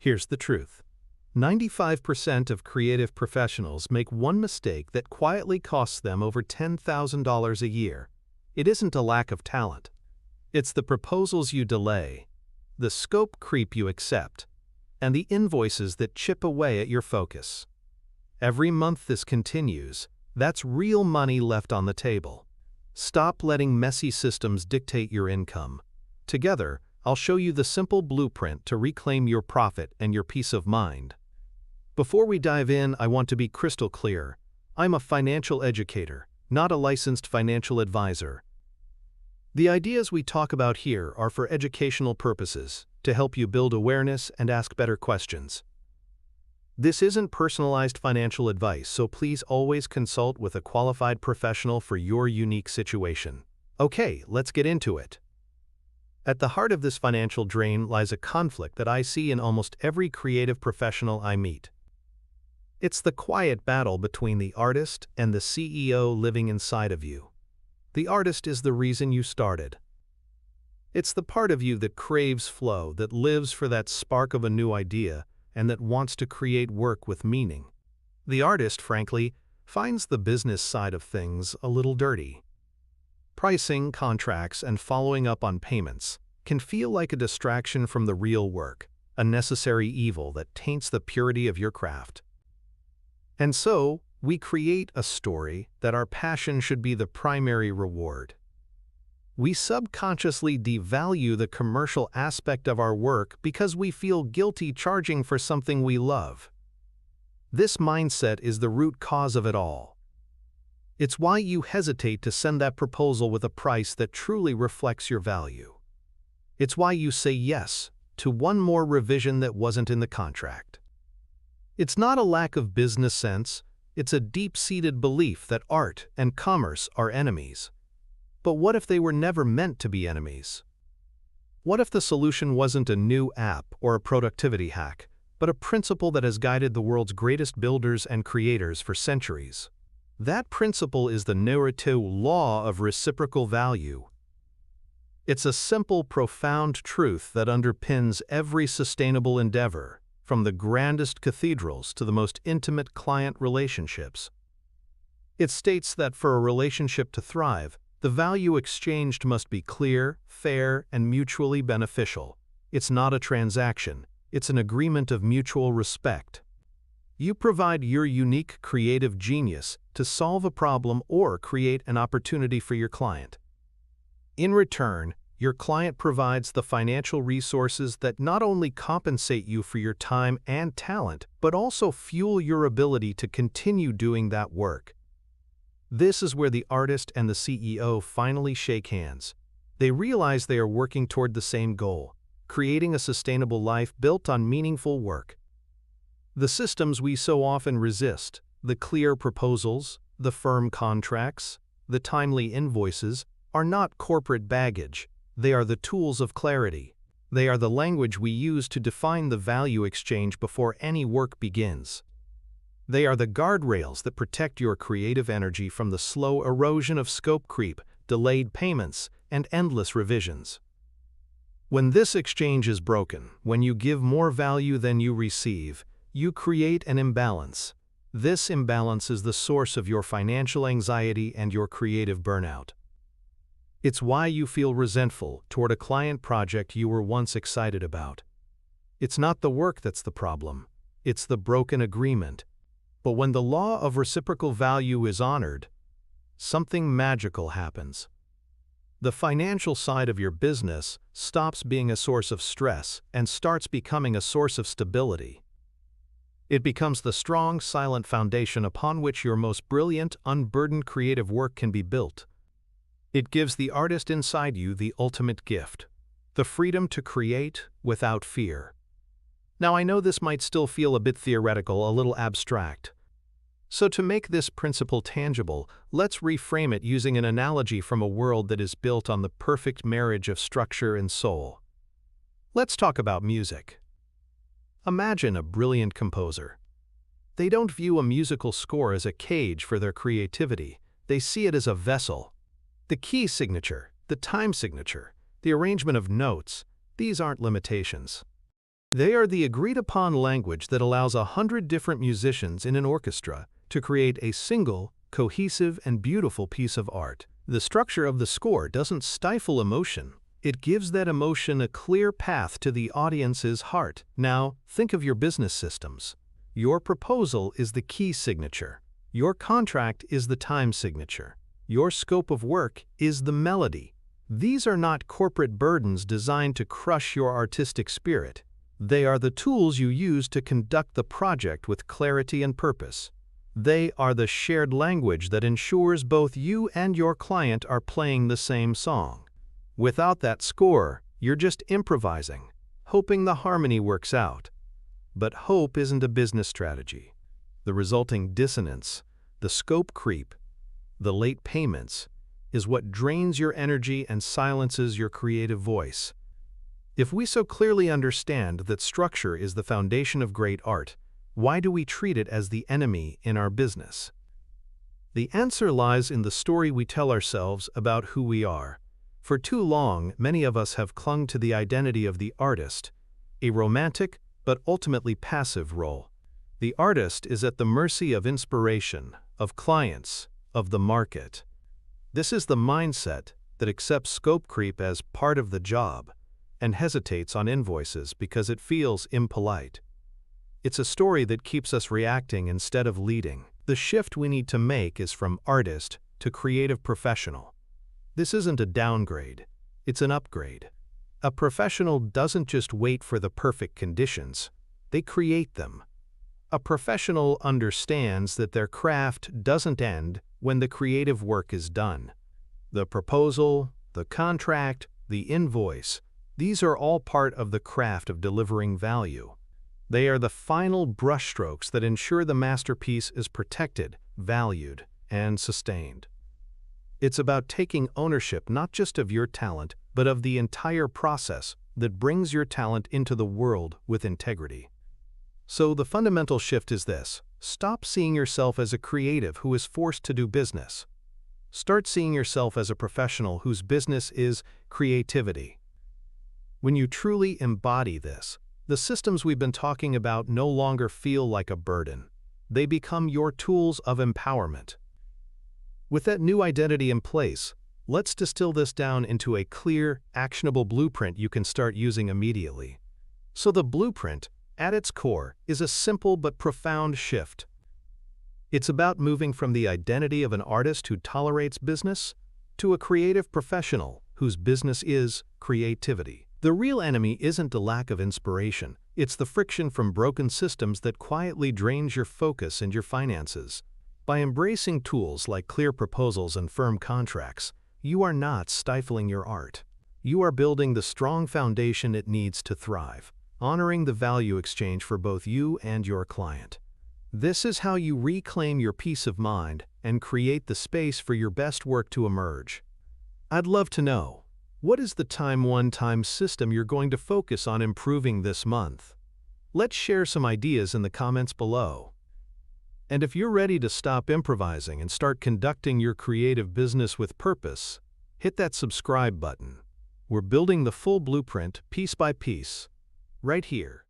Here's the truth. 95% of creative professionals make one mistake that quietly costs them over $10,000 a year. It isn't a lack of talent. It's the proposals you delay, the scope creep you accept, and the invoices that chip away at your focus. Every month this continues, that's real money left on the table. Stop letting messy systems dictate your income. Together, I'll show you the simple blueprint to reclaim your profit and your peace of mind. Before we dive in, I want to be crystal clear. I'm a financial educator, not a licensed financial advisor. The ideas we talk about here are for educational purposes, to help you build awareness and ask better questions. This isn't personalized financial advice, so please always consult with a qualified professional for your unique situation. Okay, let's get into it. At the heart of this financial drain lies a conflict that I see in almost every creative professional I meet. It's the quiet battle between the artist and the CEO living inside of you. The artist is the reason you started. It's the part of you that craves flow, that lives for that spark of a new idea, and that wants to create work with meaning. The artist, frankly, finds the business side of things a little dirty. Pricing, contracts, and following up on payments can feel like a distraction from the real work, a necessary evil that taints the purity of your craft. And so, we create a story that our passion should be the primary reward. We subconsciously devalue the commercial aspect of our work because we feel guilty charging for something we love. This mindset is the root cause of it all. It's why you hesitate to send that proposal with a price that truly reflects your value. It's why you say yes to one more revision that wasn't in the contract. It's not a lack of business sense, it's a deep-seated belief that art and commerce are enemies. But what if they were never meant to be enemies? What if the solution wasn't a new app or a productivity hack, but a principle that has guided the world's greatest builders and creators for centuries? That principle is the Pareto law of reciprocal value. It's a simple, profound truth that underpins every sustainable endeavor, from the grandest cathedrals to the most intimate client relationships. It states that for a relationship to thrive, the value exchanged must be clear, fair, and mutually beneficial. It's not a transaction, it's an agreement of mutual respect. You provide your unique creative genius to solve a problem or create an opportunity for your client. In return, your client provides the financial resources that not only compensate you for your time and talent, but also fuel your ability to continue doing that work. This is where the artist and the CEO finally shake hands. They realize they are working toward the same goal, creating a sustainable life built on meaningful work. The systems we so often resist, the clear proposals, the firm contracts, the timely invoices, are not corporate baggage. They are the tools of clarity. They are the language we use to define the value exchange before any work begins. They are the guardrails that protect your creative energy from the slow erosion of scope creep, delayed payments, and endless revisions. When this exchange is broken, when you give more value than you receive, you create an imbalance. This imbalance is the source of your financial anxiety and your creative burnout. It's why you feel resentful toward a client project you were once excited about. It's not the work that's the problem, it's the broken agreement. But when the law of reciprocal value is honored, something magical happens. The financial side of your business stops being a source of stress and starts becoming a source of stability. It becomes the strong, silent foundation upon which your most brilliant, unburdened creative work can be built. It gives the artist inside you the ultimate gift, the freedom to create without fear. Now, I know this might still feel a bit theoretical, a little abstract. So to make this principle tangible, let's reframe it using an analogy from a world that is built on the perfect marriage of structure and soul. Let's talk about music. Imagine a brilliant composer. They don't view a musical score as a cage for their creativity. They see it as a vessel. The key signature, the time signature, the arrangement of notes, these aren't limitations. They are the agreed-upon language that allows 100 different musicians in an orchestra to create a single, cohesive, and beautiful piece of art. The structure of the score doesn't stifle emotion. It gives that emotion a clear path to the audience's heart. Now, think of your business systems. Your proposal is the key signature. Your contract is the time signature. Your scope of work is the melody. These are not corporate burdens designed to crush your artistic spirit. They are the tools you use to conduct the project with clarity and purpose. They are the shared language that ensures both you and your client are playing the same song. Without that score, you're just improvising, hoping the harmony works out. But hope isn't a business strategy. The resulting dissonance, the scope creep, the late payments, is what drains your energy and silences your creative voice. If we so clearly understand that structure is the foundation of great art, why do we treat it as the enemy in our business? The answer lies in the story we tell ourselves about who we are. For too long, many of us have clung to the identity of the artist, a romantic but ultimately passive role. The artist is at the mercy of inspiration, of clients, of the market. This is the mindset that accepts scope creep as part of the job and hesitates on invoices because it feels impolite. It's a story that keeps us reacting instead of leading. The shift we need to make is from artist to creative professional. This isn't a downgrade, it's an upgrade. A professional doesn't just wait for the perfect conditions, they create them. A professional understands that their craft doesn't end when the creative work is done. The proposal, the contract, the invoice, these are all part of the craft of delivering value. They are the final brushstrokes that ensure the masterpiece is protected, valued, and sustained. It's about taking ownership not just of your talent, but of the entire process that brings your talent into the world with integrity. So the fundamental shift is this: stop seeing yourself as a creative who is forced to do business. Start seeing yourself as a professional whose business is creativity. When you truly embody this, the systems we've been talking about no longer feel like a burden. They become your tools of empowerment. With that new identity in place, let's distill this down into a clear, actionable blueprint you can start using immediately. So the blueprint, at its core, is a simple but profound shift. It's about moving from the identity of an artist who tolerates business to a creative professional whose business is creativity. The real enemy isn't the lack of inspiration, it's the friction from broken systems that quietly drains your focus and your finances. By embracing tools like clear proposals and firm contracts, you are not stifling your art. You are building the strong foundation it needs to thrive, honoring the value exchange for both you and your client. This is how you reclaim your peace of mind and create the space for your best work to emerge. I'd love to know, what is the time system you're going to focus on improving this month? Let's share some ideas in the comments below. And if you're ready to stop improvising and start conducting your creative business with purpose, hit that subscribe button. We're building the full blueprint piece by piece, right here.